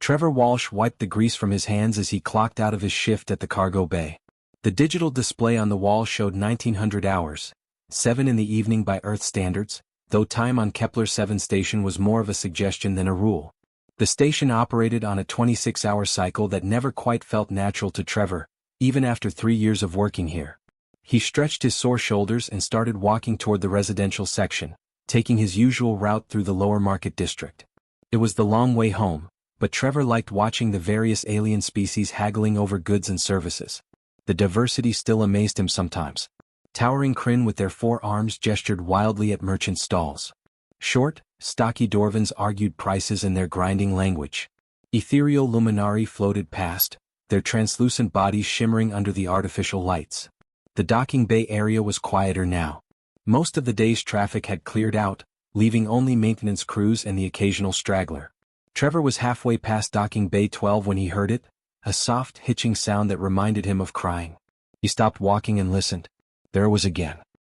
Trevor Walsh wiped the grease from his hands as he clocked out of his shift at the cargo bay. The digital display on the wall showed 1900 hours, 7 in the evening by Earth standards, though time on Kepler 7 station was more of a suggestion than a rule. The station operated on a 26-hour cycle that never quite felt natural to Trevor, even after 3 years of working here. He stretched his sore shoulders and started walking toward the residential section, taking his usual route through the lower market district. It was the long way home, but Trevor liked watching the various alien species haggling over goods and services. The diversity still amazed him sometimes. Towering Kryn with their 4 arms gestured wildly at merchant stalls. Short, stocky Dorvans argued prices in their grinding language. Ethereal luminari floated past, their translucent bodies shimmering under the artificial lights. The docking bay area was quieter now. Most of the day's traffic had cleared out, leaving only maintenance crews and the occasional straggler. Trevor was halfway past docking bay 12 when he heard it, a soft, hitching sound that reminded him of crying. He stopped walking and listened. There it was again.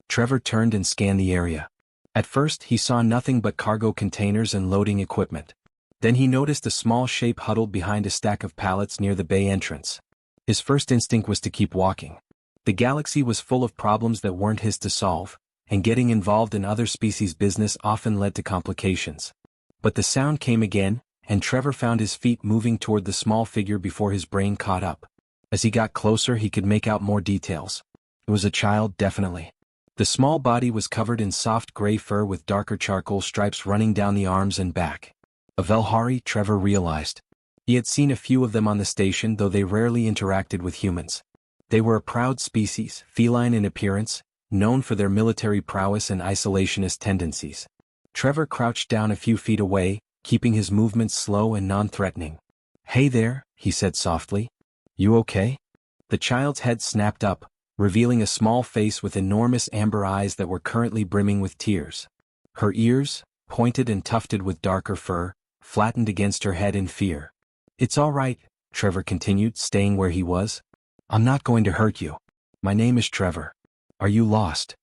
Trevor turned and scanned the area. At first he saw nothing but cargo containers and loading equipment. Then he noticed a small shape huddled behind a stack of pallets near the bay entrance. His first instinct was to keep walking. The galaxy was full of problems that weren't his to solve, and getting involved in other species' business often led to complications. But the sound came again, and Trevor found his feet moving toward the small figure before his brain caught up. As he got closer he could make out more details. It was a child, definitely. The small body was covered in soft gray fur with darker charcoal stripes running down the arms and back. A Velhari, Trevor realized. He had seen a few of them on the station, though they rarely interacted with humans. They were a proud species, feline in appearance, known for their military prowess and isolationist tendencies. Trevor crouched down a few feet away, keeping his movements slow and non-threatening. "Hey there," he said softly. "You okay?" The child's head snapped up, revealing a small face with enormous amber eyes that were currently brimming with tears. Her ears, pointed and tufted with darker fur, flattened against her head in fear. "It's all right," Trevor continued, staying where he was. "I'm not going to hurt you. My name is Trevor. Are you lost?"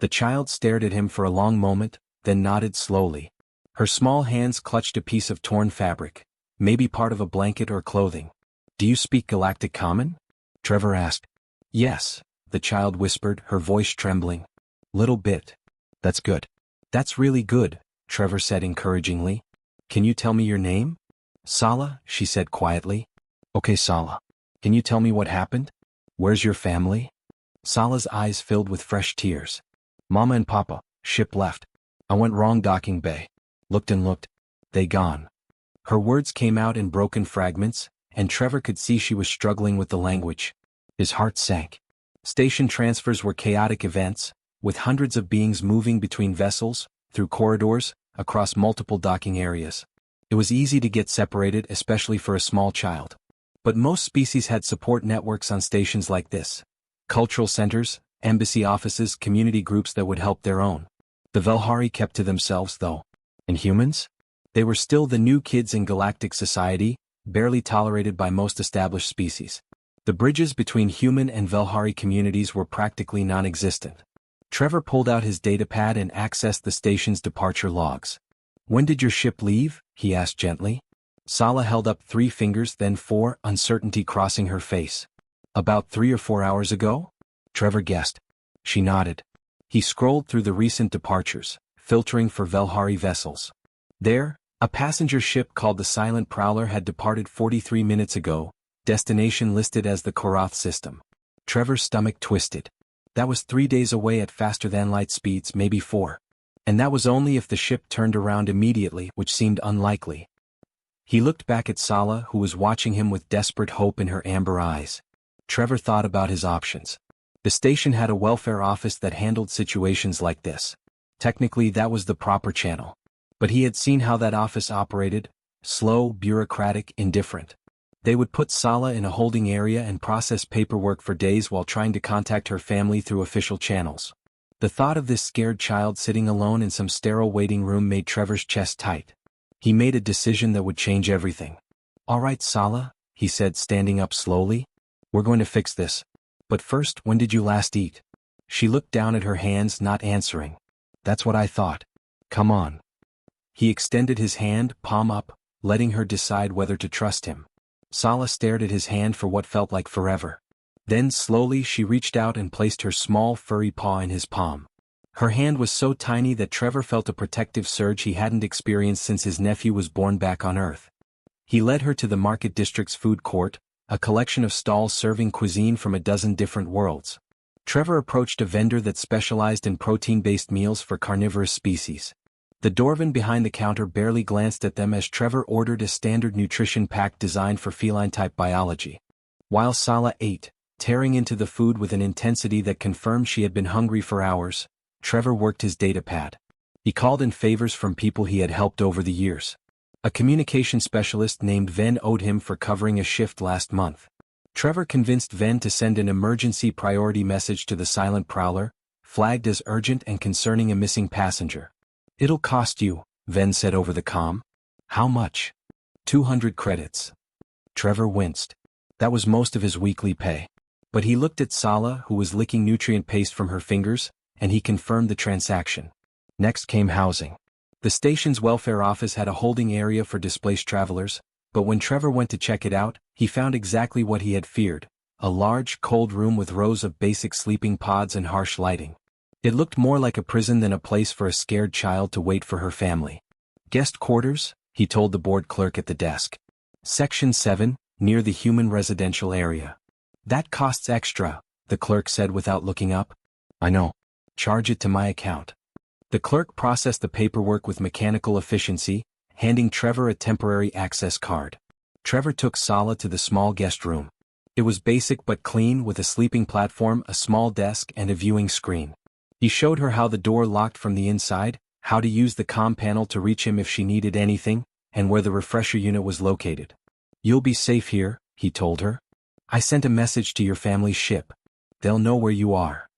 The child stared at him for a long moment, then nodded slowly. Her small hands clutched a piece of torn fabric, maybe part of a blanket or clothing. "Do you speak Galactic Common?" Trevor asked. "Yes," the child whispered, her voice trembling. "Little bit." "That's good." "That's really good," Trevor said encouragingly. "Can you tell me your name?" "Sala," she said quietly. "Okay, Sala. Can you tell me what happened? Where's your family?" Sala's eyes filled with fresh tears. "Mama and Papa, ship left. I went wrong docking bay. Looked and looked. They gone." Her words came out in broken fragments, and Trevor could see she was struggling with the language. His heart sank. Station transfers were chaotic events, with hundreds of beings moving between vessels, through corridors, across multiple docking areas. It was easy to get separated, especially for a small child. But most species had support networks on stations like this. Cultural centers, embassy offices, community groups that would help their own. The Velhari kept to themselves, though. And humans? They were still the new kids in galactic society, barely tolerated by most established species. The bridges between human and Velhari communities were practically non-existent. Trevor pulled out his datapad and accessed the station's departure logs. "When did your ship leave?" he asked gently. Sala held up 3 fingers, then 4, uncertainty crossing her face. "About 3 or 4 hours ago?" Trevor guessed. She nodded. He scrolled through the recent departures, filtering for Velhari vessels. There, a passenger ship called the Silent Prowler had departed 43 minutes ago, destination listed as the Korath system. Trevor's stomach twisted. That was 3 days away at faster-than-light speeds, maybe 4. And that was only if the ship turned around immediately, which seemed unlikely. He looked back at Sala, who was watching him with desperate hope in her amber eyes. Trevor thought about his options. The station had a welfare office that handled situations like this. Technically that was the proper channel. But he had seen how that office operated: slow, bureaucratic, indifferent. They would put Sala in a holding area and process paperwork for days while trying to contact her family through official channels. The thought of this scared child sitting alone in some sterile waiting room made Trevor's chest tight. He made a decision that would change everything. "All right, Sala," he said, standing up slowly. "We're going to fix this. But first, when did you last eat?" She looked down at her hands, not answering. "That's what I thought. Come on." He extended his hand, palm up, letting her decide whether to trust him. Sala stared at his hand for what felt like forever. Then slowly she reached out and placed her small furry paw in his palm. Her hand was so tiny that Trevor felt a protective surge he hadn't experienced since his nephew was born back on Earth. He led her to the Market District's food court, a collection of stalls serving cuisine from a dozen different worlds. Trevor approached a vendor that specialized in protein-based meals for carnivorous species. The dwarven behind the counter barely glanced at them as Trevor ordered a standard nutrition pack designed for feline-type biology. While Sala ate, tearing into the food with an intensity that confirmed she had been hungry for hours, Trevor worked his data pad. He called in favors from people he had helped over the years. A communication specialist named Ven owed him for covering a shift last month. Trevor convinced Ven to send an emergency priority message to the silent prowler, flagged as urgent and concerning a missing passenger. "It'll cost you," Ven said over the comm. "How much?" 200 credits. Trevor winced. That was most of his weekly pay. But he looked at Sala, who was licking nutrient paste from her fingers, and he confirmed the transaction. Next came housing. The station's welfare office had a holding area for displaced travelers, but when Trevor went to check it out, he found exactly what he had feared: a large, cold room with rows of basic sleeping pods and harsh lighting. It looked more like a prison than a place for a scared child to wait for her family. "Guest quarters," he told the board clerk at the desk. "Section 7, near the human residential area." "That costs extra," the clerk said without looking up. "I know. Charge it to my account." The clerk processed the paperwork with mechanical efficiency, handing Trevor a temporary access card. Trevor took Sala to the small guest room. It was basic but clean, with a sleeping platform, a small desk, and a viewing screen. He showed her how the door locked from the inside, how to use the comm panel to reach him if she needed anything, and where the refresher unit was located. "You'll be safe here," he told her. "I sent a message to your family's ship. They'll know where you are."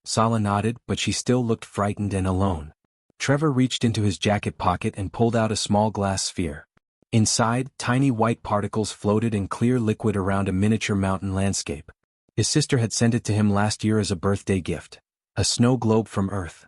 Sala nodded, but she still looked frightened and alone. Trevor reached into his jacket pocket and pulled out a small glass sphere. Inside, tiny white particles floated in clear liquid around a miniature mountain landscape. His sister had sent it to him last year as a birthday gift. A snow globe from Earth.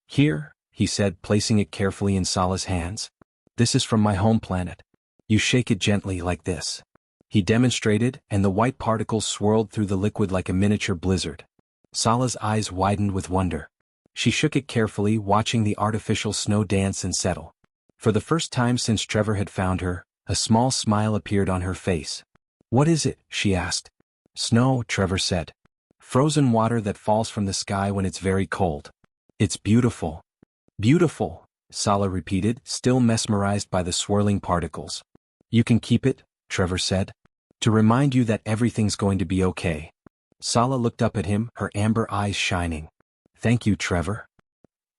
"Here," he said, placing it carefully in Sala's hands. "This is from my home planet. You shake it gently like this." He demonstrated, and the white particles swirled through the liquid like a miniature blizzard. Sala's eyes widened with wonder. She shook it carefully, watching the artificial snow dance and settle. For the first time since Trevor had found her, a small smile appeared on her face. "What is it?" she asked. "Snow," Trevor said. "Frozen water that falls from the sky when it's very cold. It's beautiful." "Beautiful," Sala repeated, still mesmerized by the swirling particles. "You can keep it," Trevor said. "To remind you that everything's going to be okay." Sala looked up at him, her amber eyes shining. "Thank you, Trevor."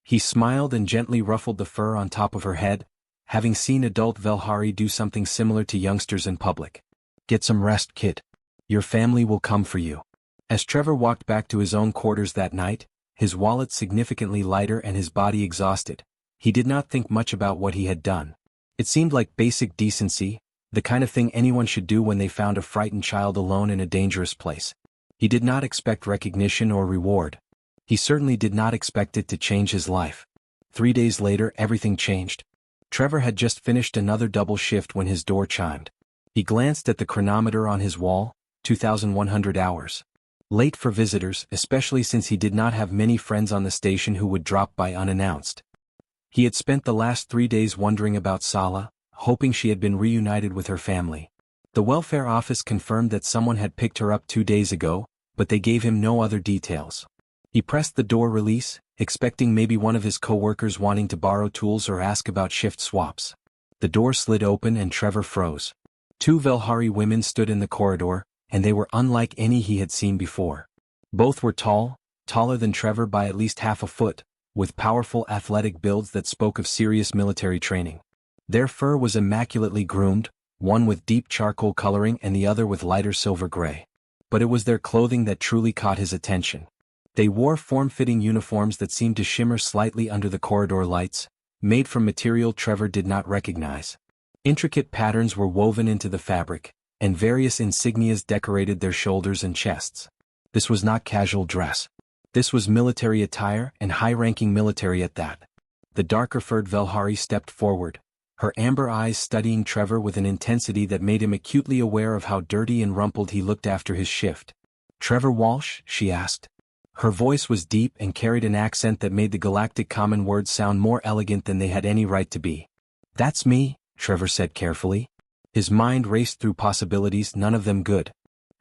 He smiled and gently ruffled the fur on top of her head, having seen adult Velhari do something similar to youngsters in public. "Get some rest, kid. Your family will come for you." As Trevor walked back to his own quarters that night, his wallet significantly lighter and his body exhausted, he did not think much about what he had done. It seemed like basic decency, the kind of thing anyone should do when they found a frightened child alone in a dangerous place. He did not expect recognition or reward. He certainly did not expect it to change his life. 3 days later, everything changed. Trevor had just finished another double shift when his door chimed. He glanced at the chronometer on his wall, 2,100 hours. Late for visitors, especially since he did not have many friends on the station who would drop by unannounced. He had spent the last 3 days wondering about Sala, hoping she had been reunited with her family. The welfare office confirmed that someone had picked her up 2 days ago, but they gave him no other details. He pressed the door release, expecting maybe one of his co-workers wanting to borrow tools or ask about shift swaps. The door slid open and Trevor froze. 2 Velhari women stood in the corridor, and they were unlike any he had seen before. Both were tall, taller than Trevor by at least half a foot, with powerful athletic builds that spoke of serious military training. Their fur was immaculately groomed, one with deep charcoal coloring and the other with lighter silver gray. But it was their clothing that truly caught his attention. They wore form-fitting uniforms that seemed to shimmer slightly under the corridor lights, made from material Trevor did not recognize. Intricate patterns were woven into the fabric, and various insignias decorated their shoulders and chests. This was not casual dress. This was military attire, and high-ranking military at that. The darker-furred Velhari stepped forward, her amber eyes studying Trevor with an intensity that made him acutely aware of how dirty and rumpled he looked after his shift. "Trevor Walsh?" she asked. Her voice was deep and carried an accent that made the galactic common words sound more elegant than they had any right to be. "That's me," Trevor said carefully. His mind raced through possibilities, none of them good.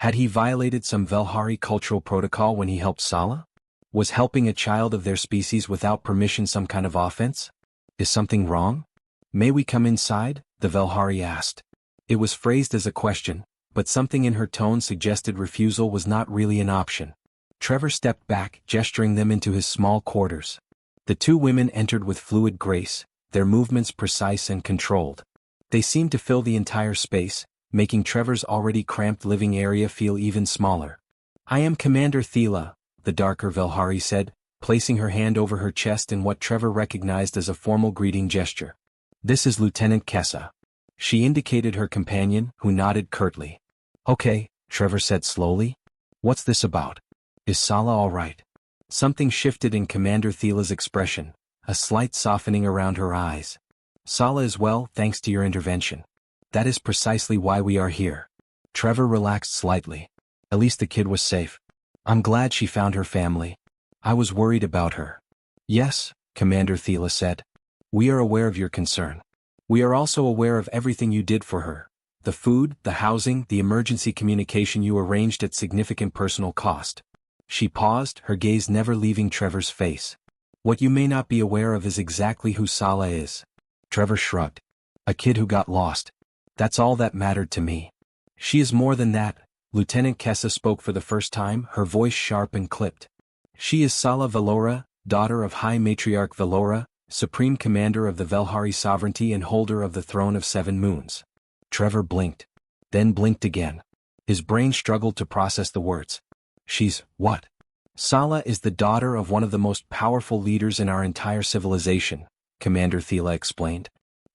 Had he violated some Velhari cultural protocol when he helped Sala? Was helping a child of their species without permission some kind of offense? Is something wrong? "May we come inside?" the Velhari asked. It was phrased as a question, but something in her tone suggested refusal was not really an option. Trevor stepped back, gesturing them into his small quarters. The two women entered with fluid grace, their movements precise and controlled. They seemed to fill the entire space, making Trevor's already cramped living area feel even smaller. "I am Commander Thela," the darker Velhari said, placing her hand over her chest in what Trevor recognized as a formal greeting gesture. "This is Lieutenant Kessa." She indicated her companion, who nodded curtly. "Okay," Trevor said slowly. "What's this about? Is Sala all right?" Something shifted in Commander Thela's expression, a slight softening around her eyes. "Sala is well, thanks to your intervention. That is precisely why we are here." Trevor relaxed slightly. At least the kid was safe. "I'm glad she found her family. I was worried about her." "Yes," Commander Thela said. "We are aware of your concern. We are also aware of everything you did for her. The food, the housing, the emergency communication you arranged at significant personal cost." She paused, her gaze never leaving Trevor's face. "What you may not be aware of is exactly who Sala is." Trevor shrugged. "A kid who got lost. That's all that mattered to me." "She is more than that." Lieutenant Kessa spoke for the first time, her voice sharp and clipped. "She is Sala Velora, daughter of High Matriarch Velora, Supreme Commander of the Velhari Sovereignty and holder of the Throne of Seven Moons." Trevor blinked. Then blinked again. His brain struggled to process the words. "She's what?" "Sala is the daughter of one of the most powerful leaders in our entire civilization," Commander Thela explained.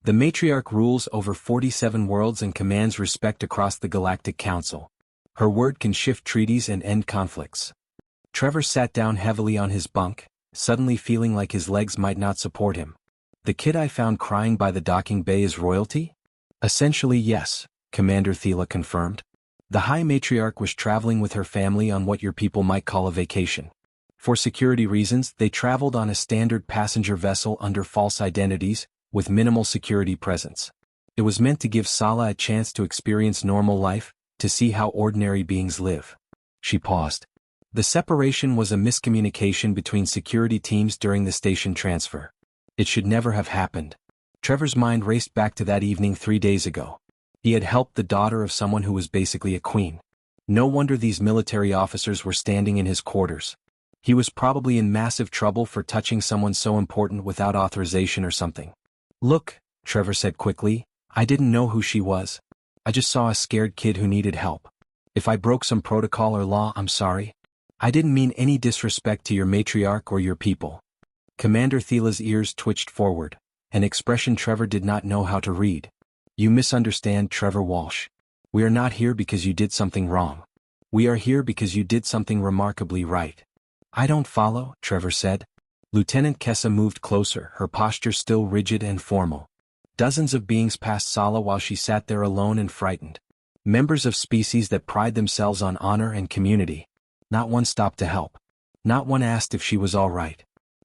"The matriarch rules over 47 worlds and commands respect across the Galactic Council. Her word can shift treaties and end conflicts." Trevor sat down heavily on his bunk, suddenly feeling like his legs might not support him. "The kid I found crying by the docking bay is royalty?" "Essentially yes," Commander Thela confirmed. "The High Matriarch was traveling with her family on what your people might call a vacation. For security reasons, they traveled on a standard passenger vessel under false identities, with minimal security presence. It was meant to give Sala a chance to experience normal life, to see how ordinary beings live." She paused. "The separation was a miscommunication between security teams during the station transfer. It should never have happened." Trevor's mind raced back to that evening 3 days ago. He had helped the daughter of someone who was basically a queen. No wonder these military officers were standing in his quarters. He was probably in massive trouble for touching someone so important without authorization or something. "Look," Trevor said quickly, "I didn't know who she was. I just saw a scared kid who needed help. If I broke some protocol or law, I'm sorry. I didn't mean any disrespect to your matriarch or your people." Commander Thela's ears twitched forward, an expression Trevor did not know how to read. "You misunderstand, Trevor Walsh. We are not here because you did something wrong. We are here because you did something remarkably right." "I don't follow," Trevor said. Lieutenant Kessa moved closer, her posture still rigid and formal. Dozens of beings passed Sala while she sat there alone and frightened. Members of species that pride themselves on honor and community. Not one stopped to help. Not one asked if she was all right.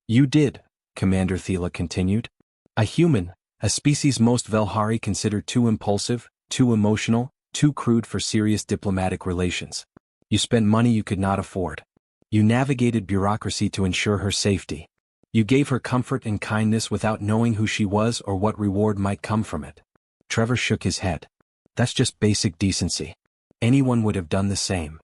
"You did," Commander Thela continued. "A human, a species most Velhari consider too impulsive, too emotional, too crude for serious diplomatic relations. You spent money you could not afford. You navigated bureaucracy to ensure her safety. You gave her comfort and kindness without knowing who she was or what reward might come from it." Trevor shook his head. "That's just basic decency. Anyone would have done the same."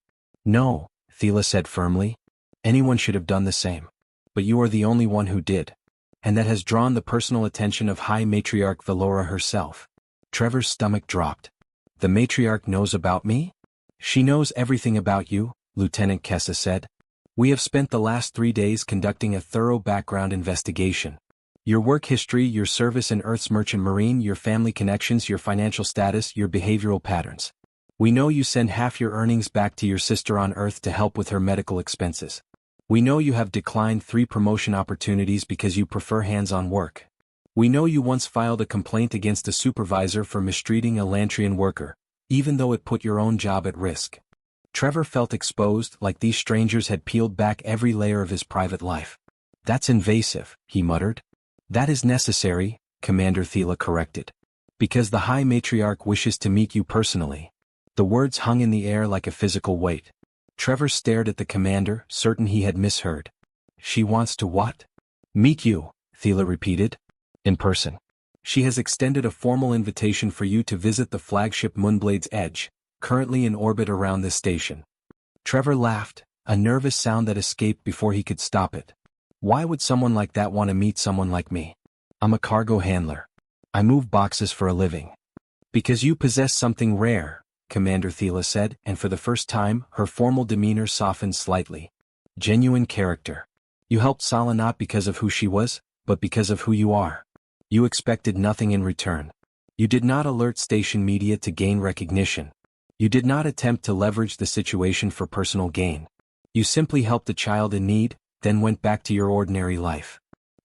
"No," Thela said firmly. "Anyone should have done the same. But you are the only one who did. And that has drawn the personal attention of High Matriarch Velora herself." Trevor's stomach dropped. "The matriarch knows about me?" "She knows everything about you," Lieutenant Kessa said. "We have spent the last 3 days conducting a thorough background investigation. Your work history, your service in Earth's Merchant Marine, your family connections, your financial status, your behavioral patterns. We know you send half your earnings back to your sister on Earth to help with her medical expenses. We know you have declined 3 promotion opportunities because you prefer hands-on work. We know you once filed a complaint against a supervisor for mistreating a Lantrian worker, even though it put your own job at risk. Trevor felt exposed, like these strangers had peeled back every layer of his private life. That's invasive, he muttered. That is necessary, Commander Thela corrected. Because the High Matriarch wishes to meet you personally. The words hung in the air like a physical weight. Trevor stared at the commander, certain he had misheard. She wants to what? Meet you, Thela repeated. In person. She has extended a formal invitation for you to visit the flagship Moonblade's Edge, currently in orbit around this station. Trevor laughed, a nervous sound that escaped before he could stop it. Why would someone like that want to meet someone like me? I'm a cargo handler. I move boxes for a living. Because you possess something rare, Commander Thela said, and for the first time, her formal demeanor softened slightly. Genuine character. You helped Sala not because of who she was, but because of who you are. You expected nothing in return. You did not alert station media to gain recognition. You did not attempt to leverage the situation for personal gain. You simply helped a child in need, then went back to your ordinary life.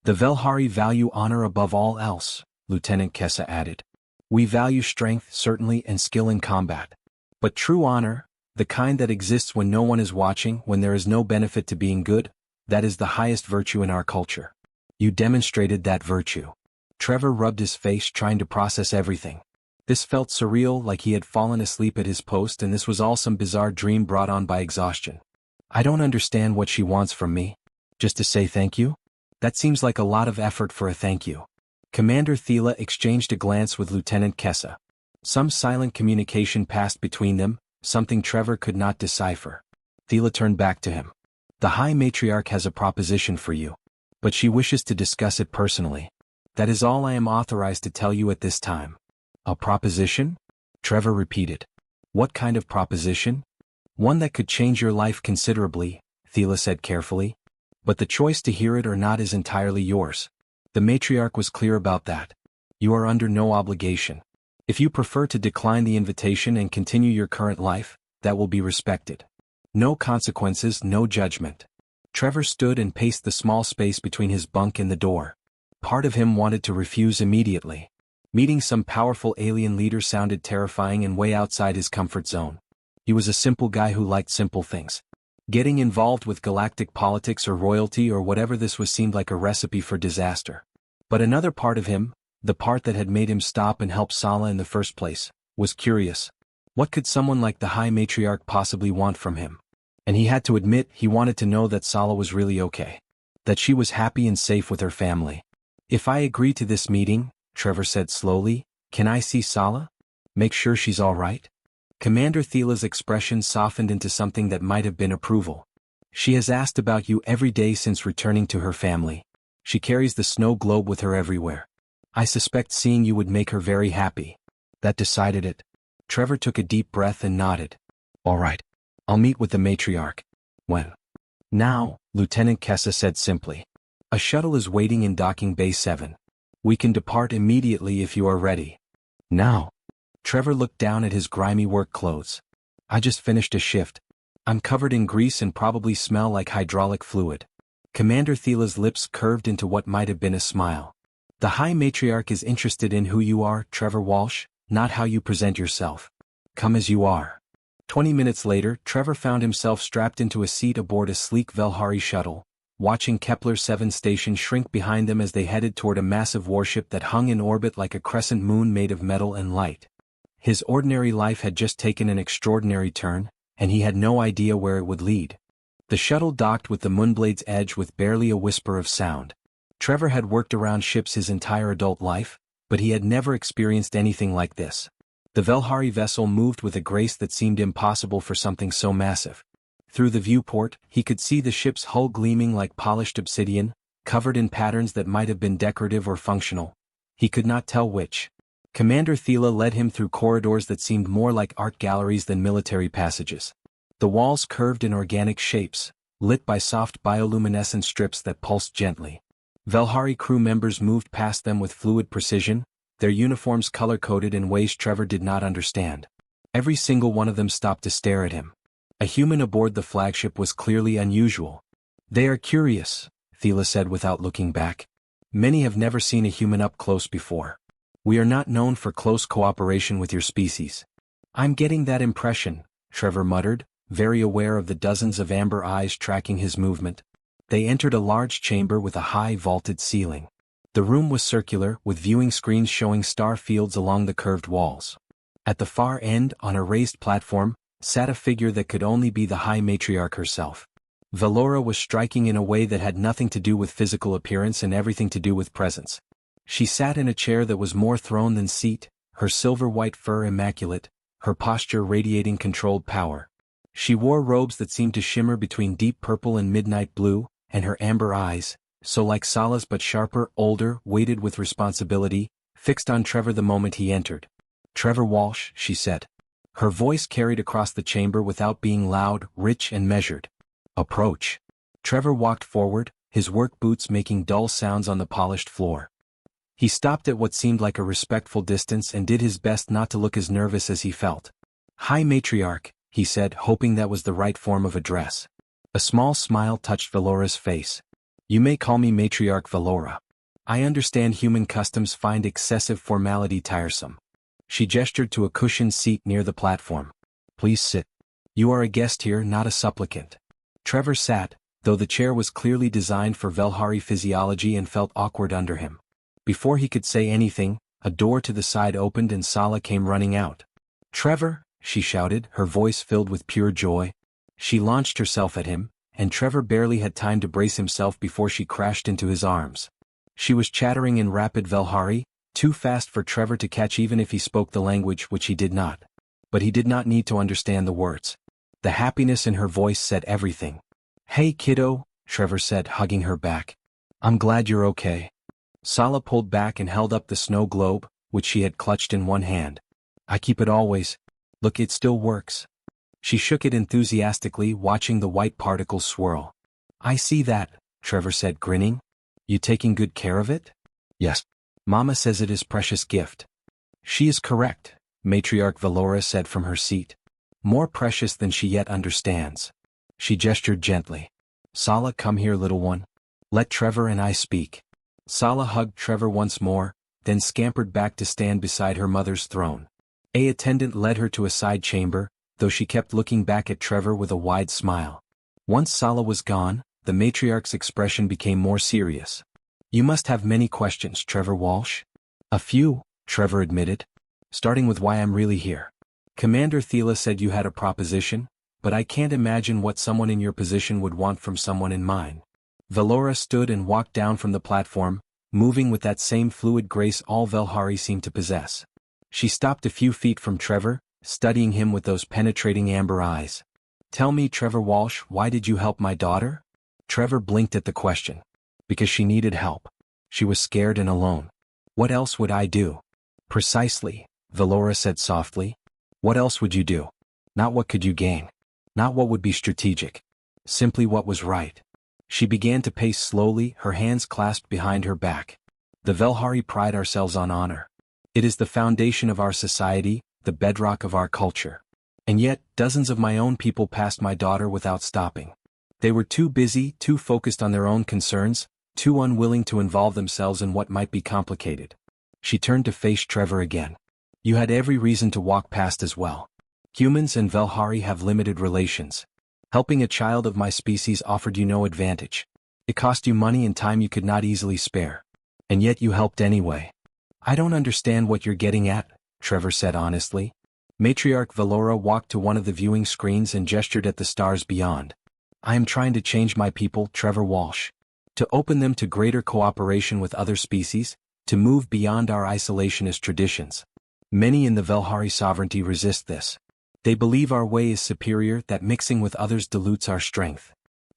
The Velhari value honor above all else, Lieutenant Kessa added. We value strength, certainly, and skill in combat. But true honor, the kind that exists when no one is watching, when there is no benefit to being good, that is the highest virtue in our culture. You demonstrated that virtue. Trevor rubbed his face, trying to process everything. This felt surreal, like he had fallen asleep at his post and this was all some bizarre dream brought on by exhaustion. I don't understand what she wants from me. Just to say thank you? That seems like a lot of effort for a thank you. Commander Thela exchanged a glance with Lieutenant Kessa. Some silent communication passed between them, something Trevor could not decipher. Thela turned back to him. The High Matriarch has a proposition for you. But she wishes to discuss it personally. That is all I am authorized to tell you at this time. A proposition? Trevor repeated. What kind of proposition? One that could change your life considerably, Thela said carefully. But the choice to hear it or not is entirely yours. The matriarch was clear about that. You are under no obligation. If you prefer to decline the invitation and continue your current life, that will be respected. No consequences, no judgment. Trevor stood and paced the small space between his bunk and the door. Part of him wanted to refuse immediately. Meeting some powerful alien leader sounded terrifying and way outside his comfort zone. He was a simple guy who liked simple things. Getting involved with galactic politics or royalty or whatever this was seemed like a recipe for disaster. But another part of him, the part that had made him stop and help Sala in the first place, was curious. What could someone like the High Matriarch possibly want from him? And he had to admit he wanted to know that Sala was really okay. That she was happy and safe with her family. If I agree to this meeting, Trevor said slowly, can I see Sala? Make sure she's all right? Commander Thela's expression softened into something that might have been approval. She has asked about you every day since returning to her family. She carries the snow globe with her everywhere. I suspect seeing you would make her very happy. That decided it. Trevor took a deep breath and nodded. All right. I'll meet with the matriarch. When? Now, Lieutenant Kessa said simply. A shuttle is waiting in docking bay 7. We can depart immediately if you are ready. Now. Trevor looked down at his grimy work clothes. I just finished a shift. I'm covered in grease and probably smell like hydraulic fluid. Commander Thela's lips curved into what might have been a smile. The High Matriarch is interested in who you are, Trevor Walsh, not how you present yourself. Come as you are. 20 minutes later, Trevor found himself strapped into a seat aboard a sleek Velhari shuttle, watching Kepler 7 station shrink behind them as they headed toward a massive warship that hung in orbit like a crescent moon made of metal and light. His ordinary life had just taken an extraordinary turn, and he had no idea where it would lead. The shuttle docked with the Moonblade's Edge with barely a whisper of sound. Trevor had worked around ships his entire adult life, but he had never experienced anything like this. The Velhari vessel moved with a grace that seemed impossible for something so massive. Through the viewport, he could see the ship's hull gleaming like polished obsidian, covered in patterns that might have been decorative or functional. He could not tell which. Commander Thela led him through corridors that seemed more like art galleries than military passages. The walls curved in organic shapes, lit by soft bioluminescent strips that pulsed gently. Velhari crew members moved past them with fluid precision, their uniforms color-coded in ways Trevor did not understand. Every single one of them stopped to stare at him. A human aboard the flagship was clearly unusual. They are curious, Thela said without looking back. Many have never seen a human up close before. We are not known for close cooperation with your species. I'm getting that impression, Trevor muttered, very aware of the dozens of amber eyes tracking his movement. They entered a large chamber with a high vaulted ceiling. The room was circular, with viewing screens showing star fields along the curved walls. At the far end, on a raised platform, sat a figure that could only be the High Matriarch herself. Velhari was striking in a way that had nothing to do with physical appearance and everything to do with presence. She sat in a chair that was more throne than seat, her silver-white fur immaculate, her posture radiating controlled power. She wore robes that seemed to shimmer between deep purple and midnight blue, and her amber eyes, so like Sala's but sharper, older, weighted with responsibility, fixed on Trevor the moment he entered. "Trevor Walsh," she said. Her voice carried across the chamber without being loud, rich and measured. "Approach." Trevor walked forward, his work boots making dull sounds on the polished floor. He stopped at what seemed like a respectful distance and did his best not to look as nervous as he felt. "High Matriarch," he said, hoping that was the right form of address. A small smile touched Velhari's face. "You may call me Matriarch Velhari. I understand human customs find excessive formality tiresome." She gestured to a cushioned seat near the platform. "Please sit. You are a guest here, not a supplicant." Trevor sat, though the chair was clearly designed for Velhari physiology and felt awkward under him. Before he could say anything, a door to the side opened and Sala came running out. "Trevor," she shouted, her voice filled with pure joy. She launched herself at him, and Trevor barely had time to brace himself before she crashed into his arms. She was chattering in rapid Velhari, too fast for Trevor to catch even if he spoke the language, which he did not. But he did not need to understand the words. The happiness in her voice said everything. "Hey kiddo," Trevor said, hugging her back. "I'm glad you're okay." Sala pulled back and held up the snow globe, which she had clutched in one hand. "I keep it always. Look, it still works." She shook it enthusiastically, watching the white particles swirl. "I see that," Trevor said, grinning. "You taking good care of it?" "Yes. Mama says it is precious gift." "She is correct," Matriarch Velhari said from her seat. "More precious than she yet understands." She gestured gently. "Sala, come here, little one. Let Trevor and I speak." Sala hugged Trevor once more, then scampered back to stand beside her mother's throne. A attendant led her to a side chamber, though she kept looking back at Trevor with a wide smile. Once Sala was gone, the matriarch's expression became more serious. "You must have many questions, Trevor Walsh." "A few," Trevor admitted. "Starting with why I'm really here. Commander Thela said you had a proposition, but I can't imagine what someone in your position would want from someone in mine." Velhari stood and walked down from the platform, moving with that same fluid grace all Velhari seemed to possess. She stopped a few feet from Trevor, studying him with those penetrating amber eyes. "Tell me, Trevor Walsh, why did you help my daughter?" Trevor blinked at the question. "Because she needed help. She was scared and alone. What else would I do?" "Precisely," Velhari said softly. "What else would you do? Not what could you gain. Not what would be strategic. Simply what was right." She began to pace slowly, her hands clasped behind her back. "The Velhari pride ourselves on honor. It is the foundation of our society, the bedrock of our culture. And yet, dozens of my own people passed my daughter without stopping. They were too busy, too focused on their own concerns, too unwilling to involve themselves in what might be complicated." She turned to face Trevor again. "You had every reason to walk past as well. Humans and Velhari have limited relations. Helping a child of my species offered you no advantage. It cost you money and time you could not easily spare. And yet you helped anyway." "I don't understand what you're getting at," Trevor said honestly. Matriarch Velhari walked to one of the viewing screens and gestured at the stars beyond. "I am trying to change my people, Trevor Walsh. To open them to greater cooperation with other species, to move beyond our isolationist traditions. Many in the Velhari sovereignty resist this. They believe our way is superior, that mixing with others dilutes our strength."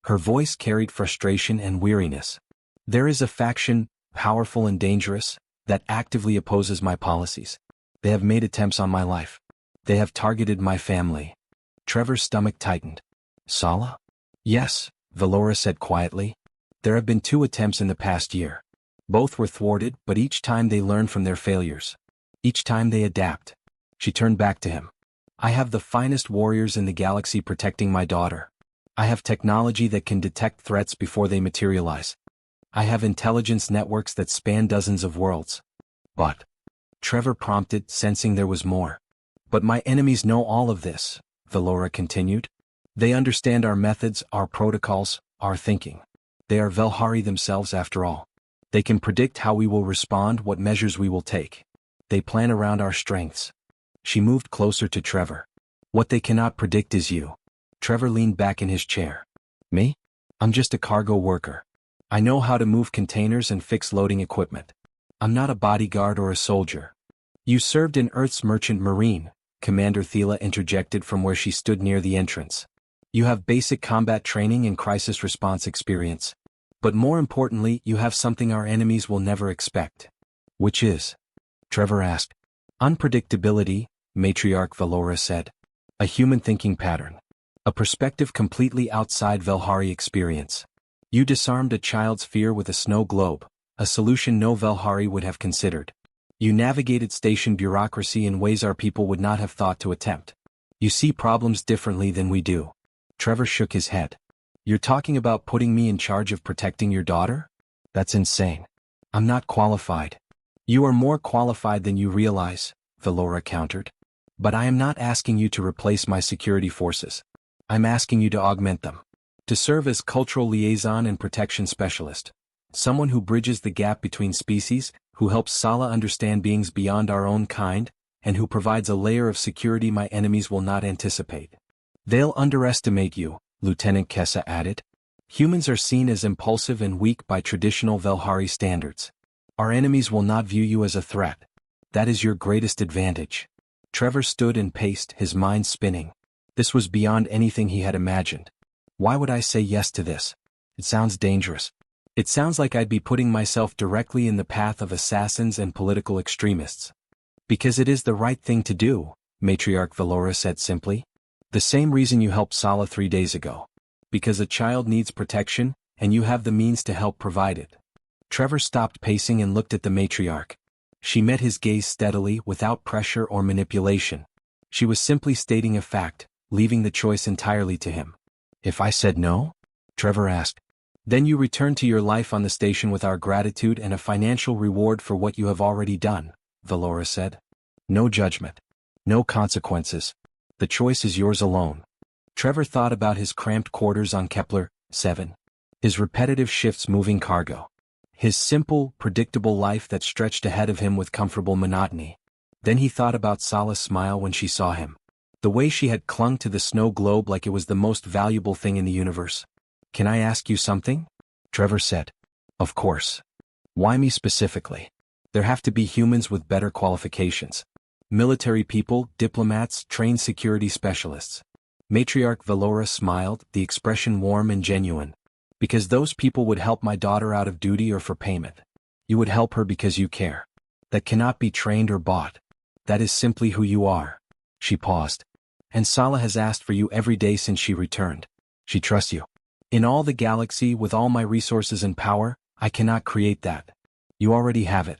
Her voice carried frustration and weariness. "There is a faction, powerful and dangerous, that actively opposes my policies. They have made attempts on my life. They have targeted my family." Trevor's stomach tightened. "Sala?" "Yes," Velhari said quietly. "There have been 2 attempts in the past year. Both were thwarted, but each time they learn from their failures. Each time they adapt." She turned back to him. "I have the finest warriors in the galaxy protecting my daughter. I have technology that can detect threats before they materialize. I have intelligence networks that span dozens of worlds. But, Trevor prompted, sensing there was more. But my enemies know all of this, Velhari continued. They understand our methods, our protocols, our thinking. They are Velhari themselves after all. They can predict how we will respond, what measures we will take. They plan around our strengths. She moved closer to Trevor. What they cannot predict is you. Trevor leaned back in his chair. Me? I'm just a cargo worker. I know how to move containers and fix loading equipment. I'm not a bodyguard or a soldier. You served in Earth's merchant marine, Commander Thela interjected from where she stood near the entrance. You have basic combat training and crisis response experience. But more importantly, you have something our enemies will never expect. Which is? Trevor asked. Unpredictability, Matriarch Velhari said. A human thinking pattern. A perspective completely outside Velhari experience. You disarmed a child's fear with a snow globe, a solution no Velhari would have considered. You navigated station bureaucracy in ways our people would not have thought to attempt. You see problems differently than we do. Trevor shook his head. You're talking about putting me in charge of protecting your daughter? That's insane. I'm not qualified. You are more qualified than you realize, Velhari countered. But I am not asking you to replace my security forces. I'm asking you to augment them. To serve as cultural liaison and protection specialist. Someone who bridges the gap between species, who helps Sala understand beings beyond our own kind, and who provides a layer of security my enemies will not anticipate. They'll underestimate you, Lieutenant Kessa added. Humans are seen as impulsive and weak by traditional Velhari standards. Our enemies will not view you as a threat. That is your greatest advantage. Trevor stood and paced, his mind spinning. This was beyond anything he had imagined. Why would I say yes to this? It sounds dangerous. It sounds like I'd be putting myself directly in the path of assassins and political extremists. Because it is the right thing to do, Matriarch Velhari said simply. The same reason you helped Sala 3 days ago. Because a child needs protection, and you have the means to help provide it. Trevor stopped pacing and looked at the matriarch. She met his gaze steadily, without pressure or manipulation. She was simply stating a fact, leaving the choice entirely to him. If I said no? Trevor asked. Then you return to your life on the station with our gratitude and a financial reward for what you have already done, Velhari said. No judgment. No consequences. The choice is yours alone. Trevor thought about his cramped quarters on Kepler 7. His repetitive shifts moving cargo. His simple, predictable life that stretched ahead of him with comfortable monotony. Then he thought about Sala's smile when she saw him. The way she had clung to the snow globe like it was the most valuable thing in the universe. Can I ask you something? Trevor said. Of course. Why me specifically? There have to be humans with better qualifications. Military people, diplomats, trained security specialists. Matriarch Velhari smiled, the expression warm and genuine. Because those people would help my daughter out of duty or for payment. You would help her because you care. That cannot be trained or bought. That is simply who you are. She paused. And Sala has asked for you every day since she returned. She trusts you. In all the galaxy, with all my resources and power, I cannot create that. You already have it.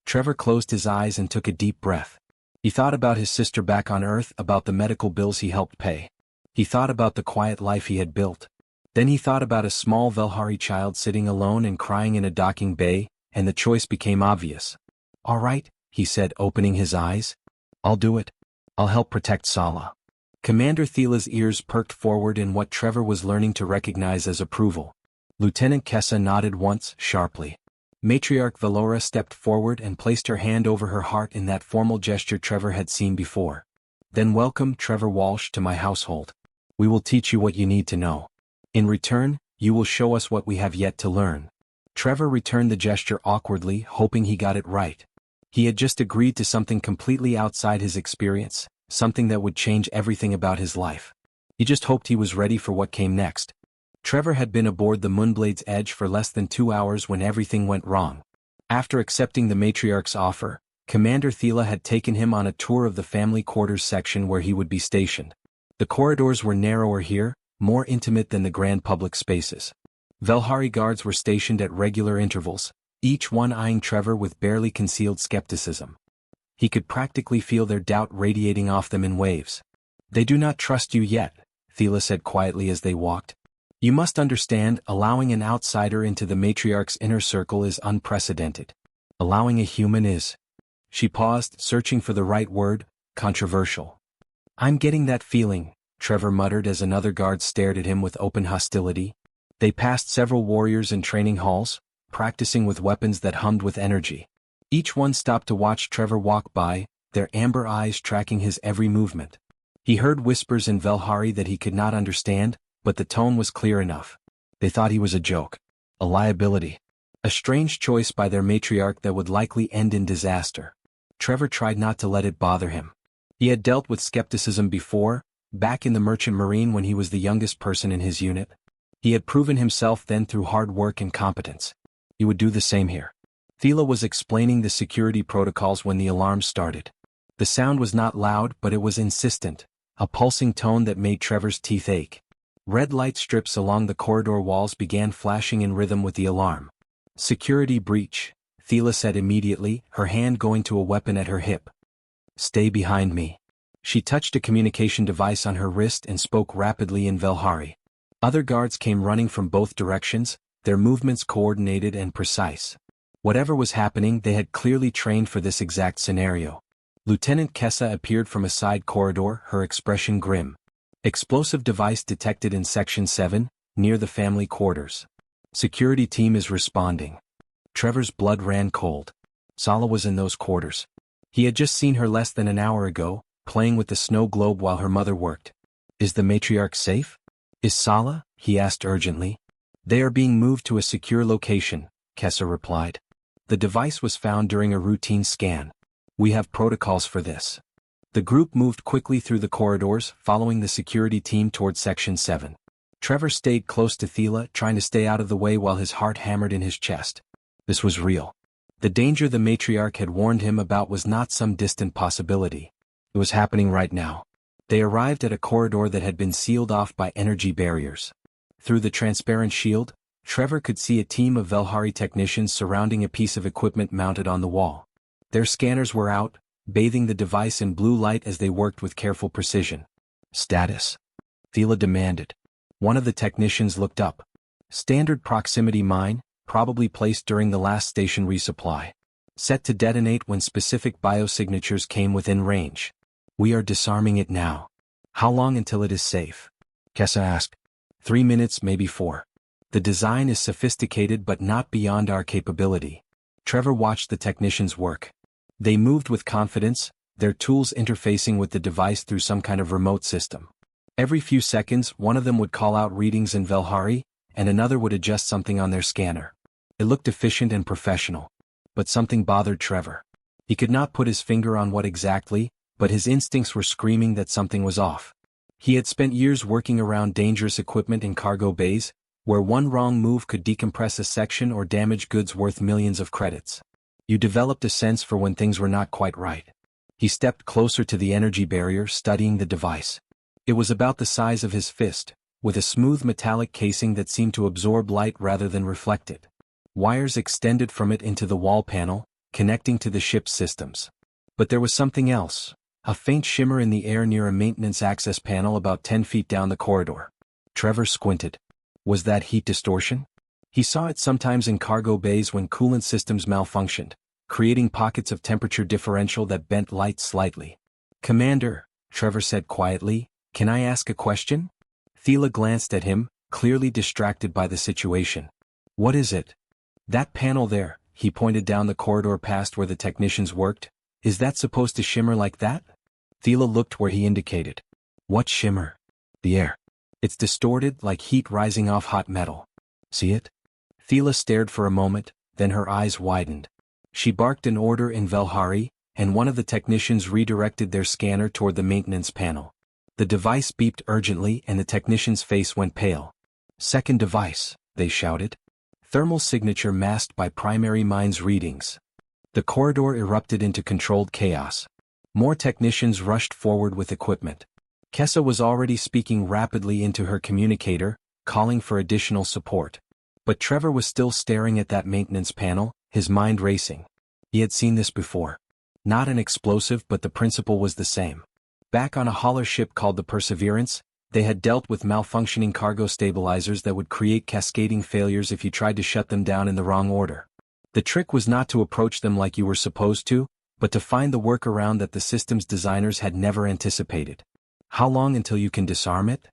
Trevor closed his eyes and took a deep breath. He thought about his sister back on Earth, about the medical bills he helped pay. He thought about the quiet life he had built. Then he thought about a small Velhari child sitting alone and crying in a docking bay, and the choice became obvious. All right, he said, opening his eyes. I'll do it. I'll help protect Sala. Commander Thela's ears perked forward in what Trevor was learning to recognize as approval. Lieutenant Kessa nodded once, sharply. Matriarch Velhari stepped forward and placed her hand over her heart in that formal gesture Trevor had seen before. Then welcome, Trevor Walsh, to my household. We will teach you what you need to know. In return, you will show us what we have yet to learn. Trevor returned the gesture awkwardly, hoping he got it right. He had just agreed to something completely outside his experience, something that would change everything about his life. He just hoped he was ready for what came next. Trevor had been aboard the Moonblade's Edge for less than 2 hours when everything went wrong. After accepting the matriarch's offer, Commander Thela had taken him on a tour of the family quarters section where he would be stationed. The corridors were narrower here, more intimate than the grand public spaces. Velhari guards were stationed at regular intervals, each one eyeing Trevor with barely concealed skepticism. He could practically feel their doubt radiating off them in waves. They do not trust you yet, Thela said quietly as they walked. You must understand, allowing an outsider into the matriarch's inner circle is unprecedented. Allowing a human is. She paused, searching for the right word, controversial. I'm getting that feeling, Trevor muttered as another guard stared at him with open hostility. They passed several warriors in training halls, practicing with weapons that hummed with energy. Each one stopped to watch Trevor walk by, their amber eyes tracking his every movement. He heard whispers in Velhari that he could not understand, but the tone was clear enough. They thought he was a joke, a liability, a strange choice by their matriarch that would likely end in disaster. Trevor tried not to let it bother him. He had dealt with skepticism before, back in the Merchant Marine when he was the youngest person in his unit. He had proven himself then through hard work and competence. He would do the same here. Thela was explaining the security protocols when the alarm started. The sound was not loud, but it was insistent, a pulsing tone that made Trevor's teeth ache. Red light strips along the corridor walls began flashing in rhythm with the alarm. Security breach, Thela said immediately, her hand going to a weapon at her hip. Stay behind me. She touched a communication device on her wrist and spoke rapidly in Velhari. Other guards came running from both directions, their movements coordinated and precise. Whatever was happening, they had clearly trained for this exact scenario. Lieutenant Kessa appeared from a side corridor, her expression grim. Explosive device detected in Section 7, near the family quarters. Security team is responding. Trevor's blood ran cold. Sala was in those quarters. He had just seen her less than an hour ago, playing with the snow globe while her mother worked. Is the matriarch safe? Is Sala? He asked urgently. They are being moved to a secure location, Kessa replied. The device was found during a routine scan. We have protocols for this. The group moved quickly through the corridors, following the security team toward Section 7. Trevor stayed close to Thela, trying to stay out of the way while his heart hammered in his chest. This was real. The danger the matriarch had warned him about was not some distant possibility. It was happening right now. They arrived at a corridor that had been sealed off by energy barriers. Through the transparent shield, Trevor could see a team of Velhari technicians surrounding a piece of equipment mounted on the wall. Their scanners were out, bathing the device in blue light as they worked with careful precision. Status? Thela demanded. One of the technicians looked up. Standard proximity mine, probably placed during the last station resupply. Set to detonate when specific biosignatures came within range. We are disarming it now. How long until it is safe? Kessa asked. 3 minutes, maybe 4. The design is sophisticated but not beyond our capability. Trevor watched the technicians work. They moved with confidence, their tools interfacing with the device through some kind of remote system. Every few seconds, one of them would call out readings in Velhari, and another would adjust something on their scanner. It looked efficient and professional. But something bothered Trevor. He could not put his finger on what exactly, but his instincts were screaming that something was off. He had spent years working around dangerous equipment in cargo bays, where one wrong move could decompress a section or damage goods worth millions of credits. You developed a sense for when things were not quite right. He stepped closer to the energy barrier, studying the device. It was about the size of his fist, with a smooth metallic casing that seemed to absorb light rather than reflect it. Wires extended from it into the wall panel, connecting to the ship's systems. But there was something else, a faint shimmer in the air near a maintenance access panel about 10 feet down the corridor. Trevor squinted. Was that heat distortion? He saw it sometimes in cargo bays when coolant systems malfunctioned, creating pockets of temperature differential that bent light slightly. Commander, Trevor said quietly, can I ask a question? Thela glanced at him, clearly distracted by the situation. What is it? That panel there, he pointed down the corridor past where the technicians worked. Is that supposed to shimmer like that? Thela looked where he indicated. What shimmer? The air. It's distorted like heat rising off hot metal. See it? Thela stared for a moment, then her eyes widened. She barked an order in Velhari, and one of the technicians redirected their scanner toward the maintenance panel. The device beeped urgently and the technician's face went pale. Second device, they shouted. Thermal signature masked by primary mine's readings. The corridor erupted into controlled chaos. More technicians rushed forward with equipment. Kessa was already speaking rapidly into her communicator, calling for additional support. But Trevor was still staring at that maintenance panel, his mind racing. He had seen this before. Not an explosive, but the principle was the same. Back on a hauler ship called the Perseverance, They had dealt with malfunctioning cargo stabilizers that would create cascading failures if you tried to shut them down in the wrong order. The trick was not to approach them like you were supposed to, but to find the workaround that the system's designers had never anticipated. How long until you can disarm it?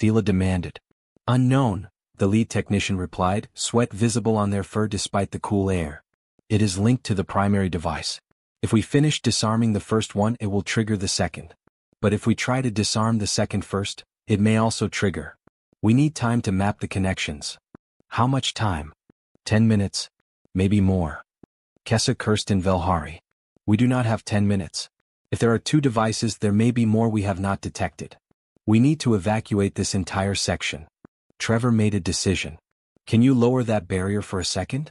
Thela demanded. Unknown, the lead technician replied, sweat visible on their fur despite the cool air. It is linked to the primary device. If we finish disarming the first one, it will trigger the second. But if we try to disarm the second first, it may also trigger. We need time to map the connections. How much time? 10 minutes. Maybe more. Kessa cursed in Velhari. We do not have 10 minutes. If there are 2 devices, there may be more we have not detected. We need to evacuate this entire section. Trevor made a decision. Can you lower that barrier for a second?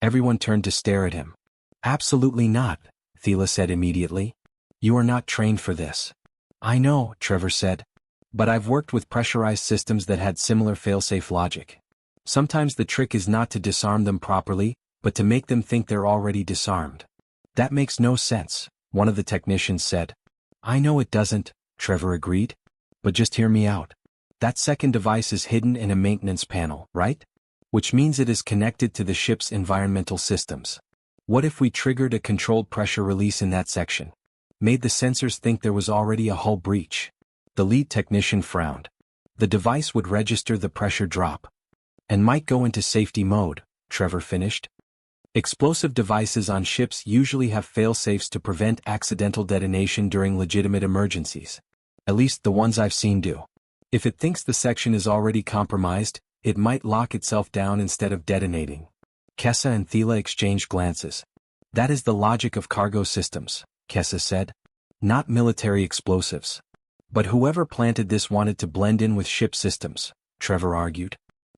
Everyone turned to stare at him. Absolutely not, Thela said immediately. You are not trained for this. I know, Trevor said. But I've worked with pressurized systems that had similar failsafe logic. Sometimes the trick is not to disarm them properly, but to make them think they're already disarmed. That makes no sense, one of the technicians said. I know it doesn't, Trevor agreed. But just hear me out. That second device is hidden in a maintenance panel, right? Which means it is connected to the ship's environmental systems. What if we triggered a controlled pressure release in that section? Made the sensors think there was already a hull breach. The lead technician frowned. The device would register the pressure drop. And might go into safety mode, Trevor finished. Explosive devices on ships usually have fail-safes to prevent accidental detonation during legitimate emergencies. At least the ones I've seen do. If it thinks the section is already compromised, it might lock itself down instead of detonating. Kessa and Thela exchanged glances. That is the logic of cargo systems, Kessa said. Not military explosives. But whoever planted this wanted to blend in with ship systems, Trevor argued.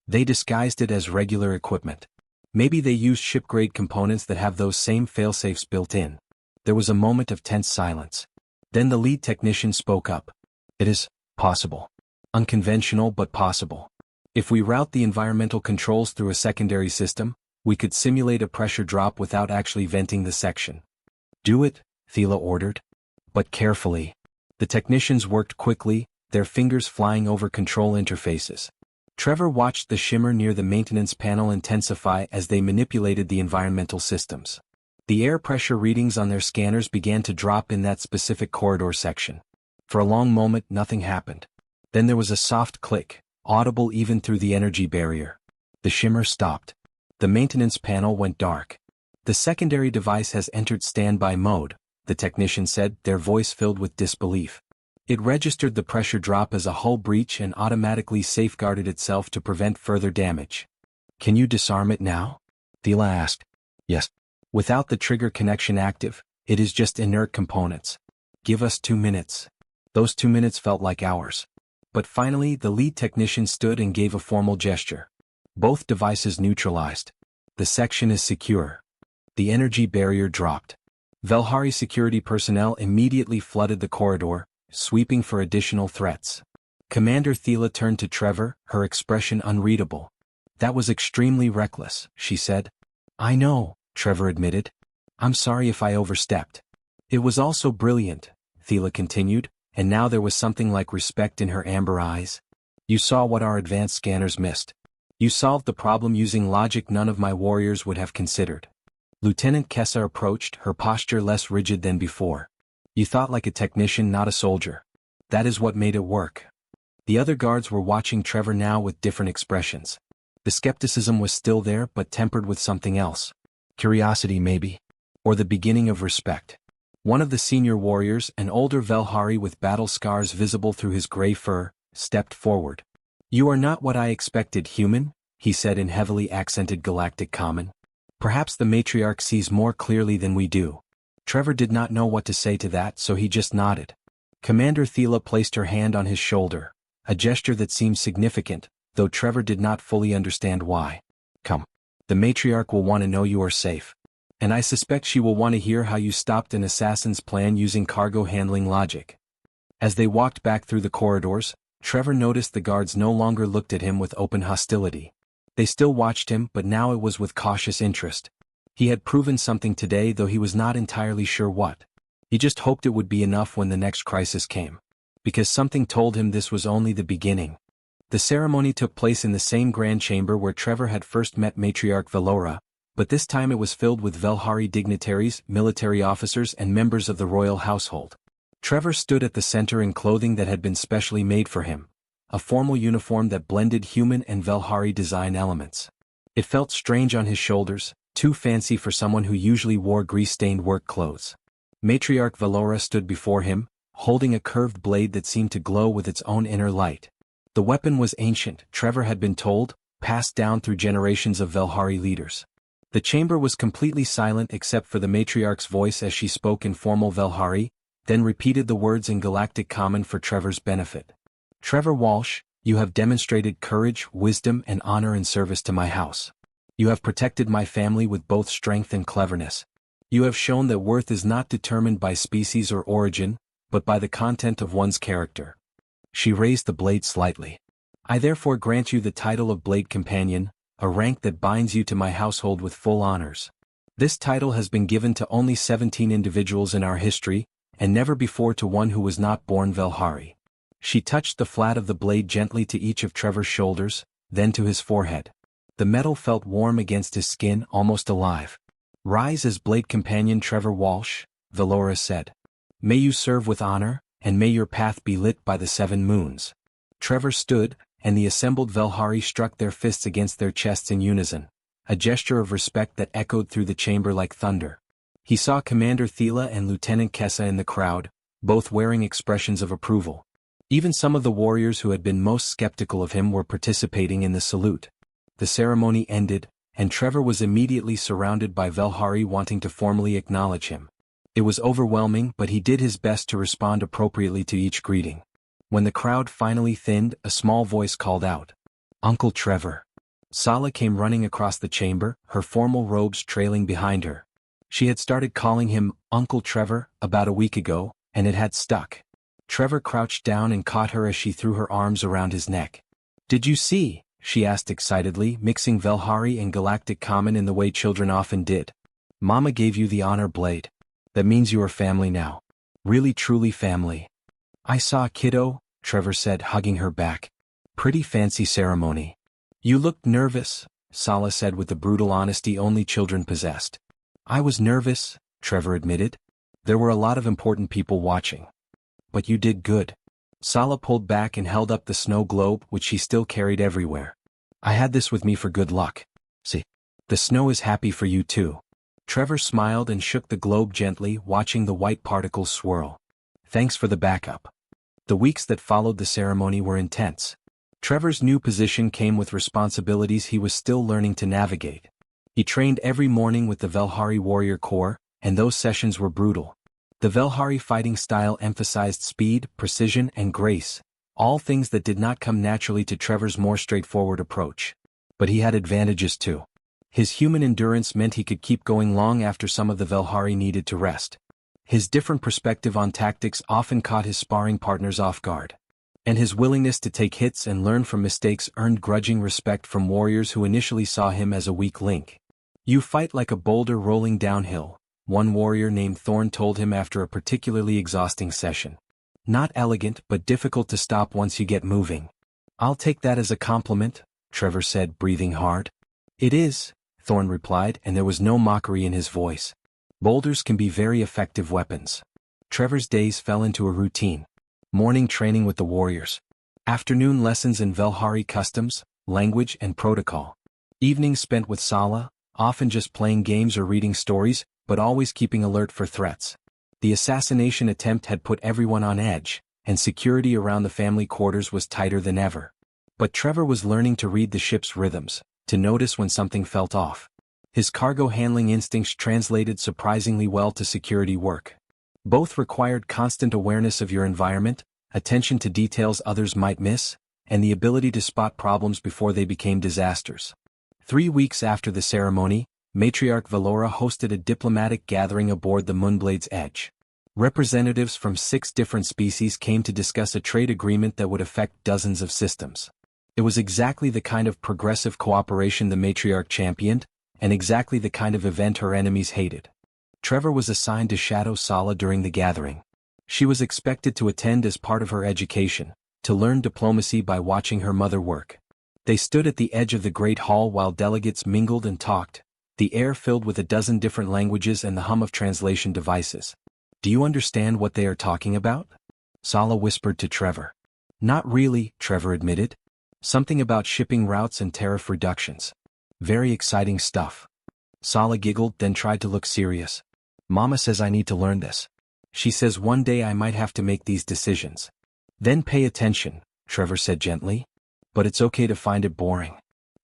They disguised it as regular equipment. Maybe they used ship-grade components that have those same failsafes built in. There was a moment of tense silence. Then the lead technician spoke up. It is possible. Unconventional but possible. If we route the environmental controls through a secondary system, we could simulate a pressure drop without actually venting the section. Do it, Thela ordered. But carefully. The technicians worked quickly, their fingers flying over control interfaces. Trevor watched the shimmer near the maintenance panel intensify as they manipulated the environmental systems. The air pressure readings on their scanners began to drop in that specific corridor section. For a long moment, nothing happened. Then there was a soft click, audible even through the energy barrier. The shimmer stopped. The maintenance panel went dark. The secondary device has entered standby mode, the technician said, their voice filled with disbelief. It registered the pressure drop as a hull breach and automatically safeguarded itself to prevent further damage. Can you disarm it now? Thela asked. Yes. Without the trigger connection active, it is just inert components. Give us 2 minutes. Those 2 minutes felt like hours. But finally the lead technician stood and gave a formal gesture. Both devices neutralized. The section is secure. The energy barrier dropped. Velhari security personnel immediately flooded the corridor, sweeping for additional threats. Commander Thela turned to Trevor, her expression unreadable. That was extremely reckless, she said. I know, Trevor admitted. I'm sorry if I overstepped. It was also brilliant, Thela continued, and now there was something like respect in her amber eyes. You saw what our advanced scanners missed. You solved the problem using logic none of my warriors would have considered. Lieutenant Kessa approached, her posture less rigid than before. You thought like a technician, not a soldier. That is what made it work. The other guards were watching Trevor now with different expressions. The skepticism was still there but tempered with something else. Curiosity maybe. Or the beginning of respect. One of the senior warriors, an older Velhari with battle scars visible through his gray fur, stepped forward. You are not what I expected, human, he said in heavily accented galactic common. Perhaps the matriarch sees more clearly than we do. Trevor did not know what to say to that, so he just nodded. Commander Thela placed her hand on his shoulder, a gesture that seemed significant, though Trevor did not fully understand why. Come. The matriarch will want to know you are safe. And I suspect she will want to hear how you stopped an assassin's plan using cargo handling logic. As they walked back through the corridors, Trevor noticed the guards no longer looked at him with open hostility. They still watched him, but now it was with cautious interest. He had proven something today, though he was not entirely sure what. He just hoped it would be enough when the next crisis came. because something told him this was only the beginning. The ceremony took place in the same grand chamber where Trevor had first met matriarch Velhari, but this time it was filled with Velhari dignitaries, military officers and members of the royal household. Trevor stood at the center in clothing that had been specially made for him, a formal uniform that blended human and Velhari design elements. It felt strange on his shoulders, too fancy for someone who usually wore grease-stained work clothes. Matriarch Velhari stood before him, holding a curved blade that seemed to glow with its own inner light. The weapon was ancient, Trevor had been told, passed down through generations of Velhari leaders. The chamber was completely silent except for the matriarch's voice as she spoke in formal Velhari, then repeated the words in Galactic Common for Trevor's benefit. Trevor Walsh, you have demonstrated courage, wisdom and honor in service to my house. You have protected my family with both strength and cleverness. You have shown that worth is not determined by species or origin, but by the content of one's character. She raised the blade slightly. I therefore grant you the title of Blade Companion, a rank that binds you to my household with full honors. This title has been given to only 17 individuals in our history, and never before to one who was not born Velhari. She touched the flat of the blade gently to each of Trevor's shoulders, then to his forehead. The metal felt warm against his skin, almost alive. Rise as Blade Companion Trevor Walsh, Velhari said. May you serve with honor, and may your path be lit by the 7 moons. Trevor stood, and the assembled Velhari struck their fists against their chests in unison, a gesture of respect that echoed through the chamber like thunder. He saw Commander Thela and Lieutenant Kessa in the crowd, both wearing expressions of approval. Even some of the warriors who had been most skeptical of him were participating in the salute. The ceremony ended, and Trevor was immediately surrounded by Velhari wanting to formally acknowledge him. It was overwhelming, but he did his best to respond appropriately to each greeting. When the crowd finally thinned, a small voice called out, Uncle Trevor. Sala came running across the chamber, her formal robes trailing behind her. She had started calling him Uncle Trevor about a week ago, and it had stuck. Trevor crouched down and caught her as she threw her arms around his neck. Did you see? She asked excitedly, mixing Velhari and Galactic Common in the way children often did. Mama gave you the honor blade. That means you are family now. Really truly family. I saw, kiddo, Trevor said, hugging her back. Pretty fancy ceremony. You looked nervous, Sala said with the brutal honesty only children possessed. I was nervous, Trevor admitted. There were a lot of important people watching. But you did good. Sala pulled back and held up the snow globe which she still carried everywhere. I had this with me for good luck. See, the snow is happy for you too. Trevor smiled and shook the globe gently, watching the white particles swirl. Thanks for the backup. The weeks that followed the ceremony were intense. Trevor's new position came with responsibilities he was still learning to navigate. He trained every morning with the Velhari Warrior Corps, and those sessions were brutal. The Velhari fighting style emphasized speed, precision, and grace, all things that did not come naturally to Trevor's more straightforward approach. But he had advantages too. His human endurance meant he could keep going long after some of the Velhari needed to rest. His different perspective on tactics often caught his sparring partners off guard. And his willingness to take hits and learn from mistakes earned grudging respect from warriors who initially saw him as a weak link. You fight like a boulder rolling downhill, one warrior named Thorn told him after a particularly exhausting session. Not elegant but difficult to stop once you get moving. I'll take that as a compliment, Trevor said, breathing hard. It is, Thorn replied, and there was no mockery in his voice. Boulders can be very effective weapons. Trevor's days fell into a routine. Morning training with the warriors. Afternoon lessons in Velhari customs, language and protocol. Evenings spent with Sala, often just playing games or reading stories, but always keeping alert for threats. The assassination attempt had put everyone on edge, and security around the family quarters was tighter than ever. But Trevor was learning to read the ship's rhythms, to notice when something felt off. His cargo handling instincts translated surprisingly well to security work. Both required constant awareness of your environment, attention to details others might miss, and the ability to spot problems before they became disasters. 3 weeks after the ceremony, Matriarch Velhari hosted a diplomatic gathering aboard the Moonblade's Edge. Representatives from 6 different species came to discuss a trade agreement that would affect dozens of systems. It was exactly the kind of progressive cooperation the matriarch championed, and exactly the kind of event her enemies hated. Trevor was assigned to shadow Sala during the gathering. She was expected to attend as part of her education, to learn diplomacy by watching her mother work. They stood at the edge of the great hall while delegates mingled and talked, the air filled with a dozen different languages and the hum of translation devices. "Do you understand what they are talking about?" Sala whispered to Trevor. "Not really," Trevor admitted. "Something about shipping routes and tariff reductions. Very exciting stuff." Sala giggled, then tried to look serious. "Mama says I need to learn this. She says one day I might have to make these decisions." "Then pay attention," Trevor said gently. "But it's okay to find it boring.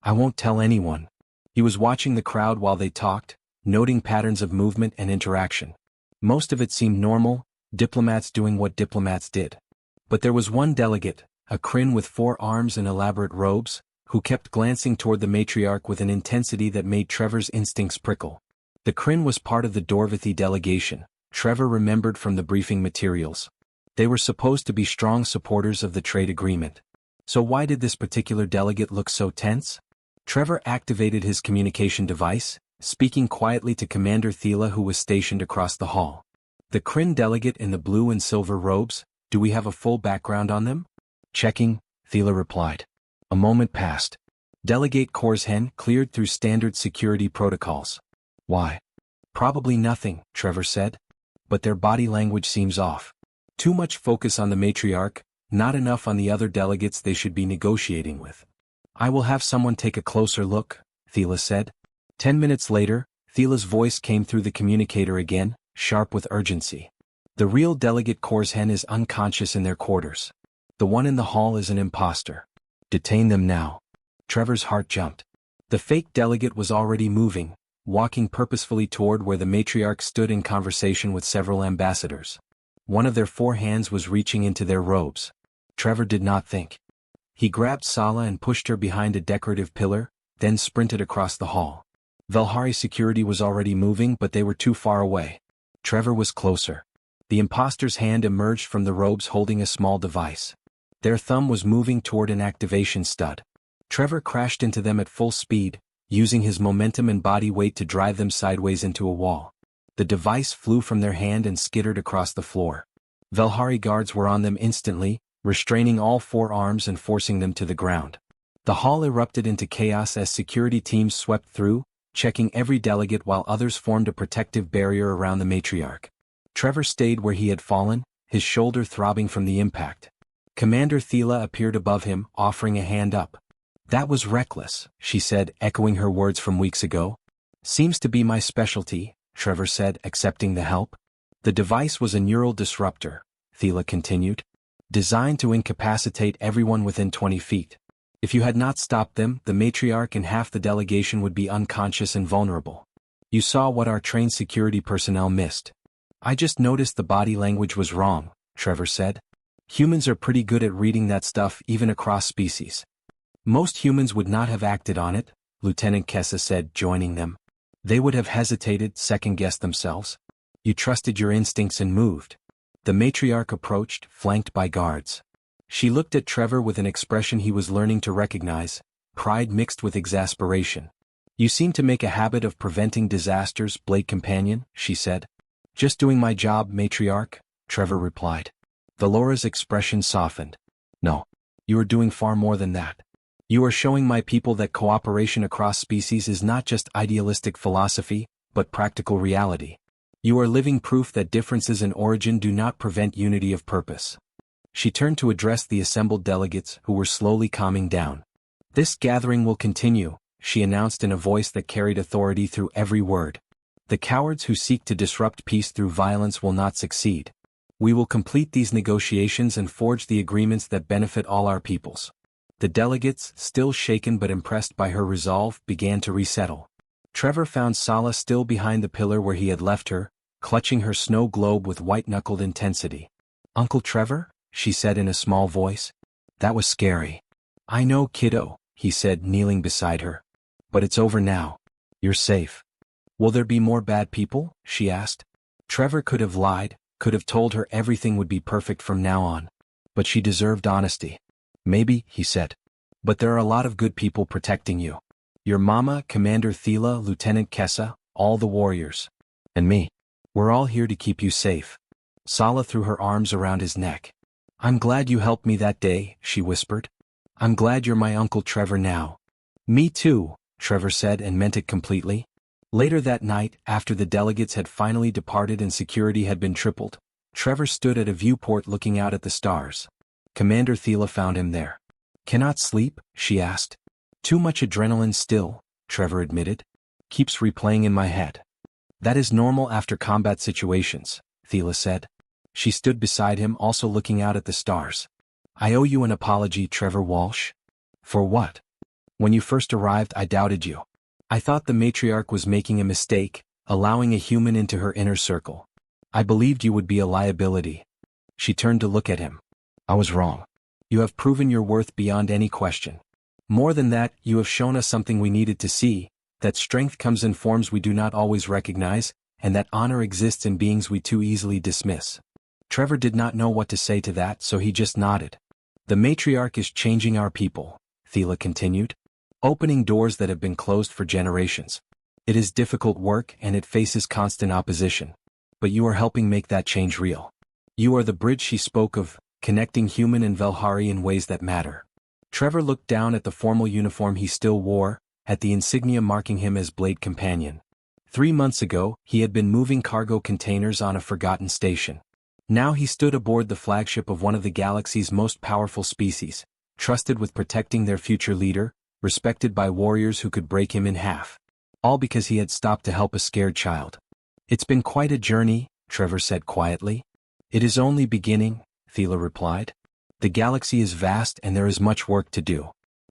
I won't tell anyone." He was watching the crowd while they talked, noting patterns of movement and interaction. Most of it seemed normal, diplomats doing what diplomats did. But there was one delegate, a Kryn with 4 arms and elaborate robes, who kept glancing toward the matriarch with an intensity that made Trevor's instincts prickle. The Kryn was part of the Dorvathy delegation, Trevor remembered from the briefing materials. They were supposed to be strong supporters of the trade agreement. So why did this particular delegate look so tense? Trevor activated his communication device, speaking quietly to Commander Thela, who was stationed across the hall. "The Kryn delegate in the blue and silver robes, do we have a full background on them?" "Checking," Thela replied. A moment passed. Delegate Korshen cleared through standard security protocols. "Why?" "Probably nothing," Trevor said. "But their body language seems off. Too much focus on the matriarch, not enough on the other delegates they should be negotiating with." "I will have someone take a closer look," Thela said. 10 minutes later, Thela's voice came through the communicator again, sharp with urgency. "The real delegate Korshen is unconscious in their quarters. The one in the hall is an imposter. Detain them now." Trevor's heart jumped. The fake delegate was already moving, walking purposefully toward where the matriarch stood in conversation with several ambassadors. One of their 4 hands was reaching into their robes. Trevor did not think. He grabbed Sala and pushed her behind a decorative pillar, then sprinted across the hall. Velhari security was already moving, but they were too far away. Trevor was closer. The imposter's hand emerged from the robes holding a small device. Their thumb was moving toward an activation stud. Trevor crashed into them at full speed, using his momentum and body weight to drive them sideways into a wall. The device flew from their hand and skittered across the floor. Velhari guards were on them instantly, restraining all 4 arms and forcing them to the ground. The hall erupted into chaos as security teams swept through, checking every delegate while others formed a protective barrier around the matriarch. Trevor stayed where he had fallen, his shoulder throbbing from the impact. Commander Thela appeared above him, offering a hand up. "That was reckless," she said, echoing her words from weeks ago. "Seems to be my specialty," Trevor said, accepting the help. "The device was a neural disruptor," Thela continued, "designed to incapacitate everyone within 20 feet. If you had not stopped them, the matriarch and half the delegation would be unconscious and vulnerable. You saw what our trained security personnel missed." "I just noticed the body language was wrong," Trevor said. "Humans are pretty good at reading that stuff even across species." "Most humans would not have acted on it," Lieutenant Kessa said, joining them. "They would have hesitated, second-guessed themselves. You trusted your instincts and moved." The matriarch approached, flanked by guards. She looked at Trevor with an expression he was learning to recognize, pride mixed with exasperation. "You seem to make a habit of preventing disasters, Blake companion," she said. "Just doing my job, matriarch," Trevor replied. Valora's expression softened. "No. You are doing far more than that. You are showing my people that cooperation across species is not just idealistic philosophy, but practical reality. You are living proof that differences in origin do not prevent unity of purpose." She turned to address the assembled delegates, who were slowly calming down. "This gathering will continue," she announced in a voice that carried authority through every word. "The cowards who seek to disrupt peace through violence will not succeed. We will complete these negotiations and forge the agreements that benefit all our peoples." The delegates, still shaken but impressed by her resolve, began to resettle. Trevor found Sala still behind the pillar where he had left her, clutching her snow globe with white-knuckled intensity. "Uncle Trevor?" she said in a small voice. "That was scary." "I know, kiddo," he said, kneeling beside her. "But it's over now. You're safe." "Will there be more bad people?" she asked. Trevor could have lied, could have told her everything would be perfect from now on. But she deserved honesty. "Maybe," he said. "But there are a lot of good people protecting you. Your mama, Commander Thela, Lieutenant Kessa, all the warriors. And me. We're all here to keep you safe." Sala threw her arms around his neck. "I'm glad you helped me that day," she whispered. "I'm glad you're my Uncle Trevor now." "Me too," Trevor said, and meant it completely. Later that night, after the delegates had finally departed and security had been tripled, Trevor stood at a viewport looking out at the stars. Commander Thela found him there. "Cannot sleep?" she asked. "Too much adrenaline still," Trevor admitted. "Keeps replaying in my head." "That is normal after combat situations," Thela said. She stood beside him, also looking out at the stars. "I owe you an apology, Trevor Walsh." "For what?" "When you first arrived, I doubted you. I thought the matriarch was making a mistake, allowing a human into her inner circle. I believed you would be a liability." She turned to look at him. "I was wrong. You have proven your worth beyond any question. More than that, you have shown us something we needed to see, that strength comes in forms we do not always recognize, and that honor exists in beings we too easily dismiss." Trevor did not know what to say to that, so he just nodded. "The matriarch is changing our people," Thela continued. "Opening doors that have been closed for generations. It is difficult work and it faces constant opposition. But you are helping make that change real. You are the bridge she spoke of, connecting human and Velhari in ways that matter." Trevor looked down at the formal uniform he still wore, at the insignia marking him as Blade Companion. 3 months ago, he had been moving cargo containers on a forgotten station. Now he stood aboard the flagship of one of the galaxy's most powerful species, trusted with protecting their future leader, respected by warriors who could break him in half. All because he had stopped to help a scared child. "It's been quite a journey," Trevor said quietly. "It is only beginning," Thela replied. "The galaxy is vast and there is much work to do.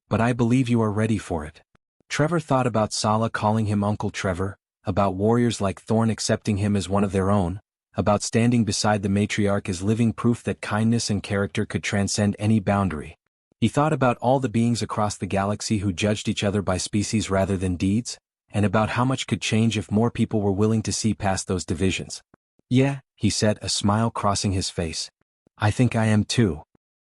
But I believe you are ready for it." Trevor thought about Sala calling him Uncle Trevor, about warriors like Thorn accepting him as one of their own, about standing beside the matriarch as living proof that kindness and character could transcend any boundary. He thought about all the beings across the galaxy who judged each other by species rather than deeds, and about how much could change if more people were willing to see past those divisions. "Yeah," he said, a smile crossing his face. "I think I am too."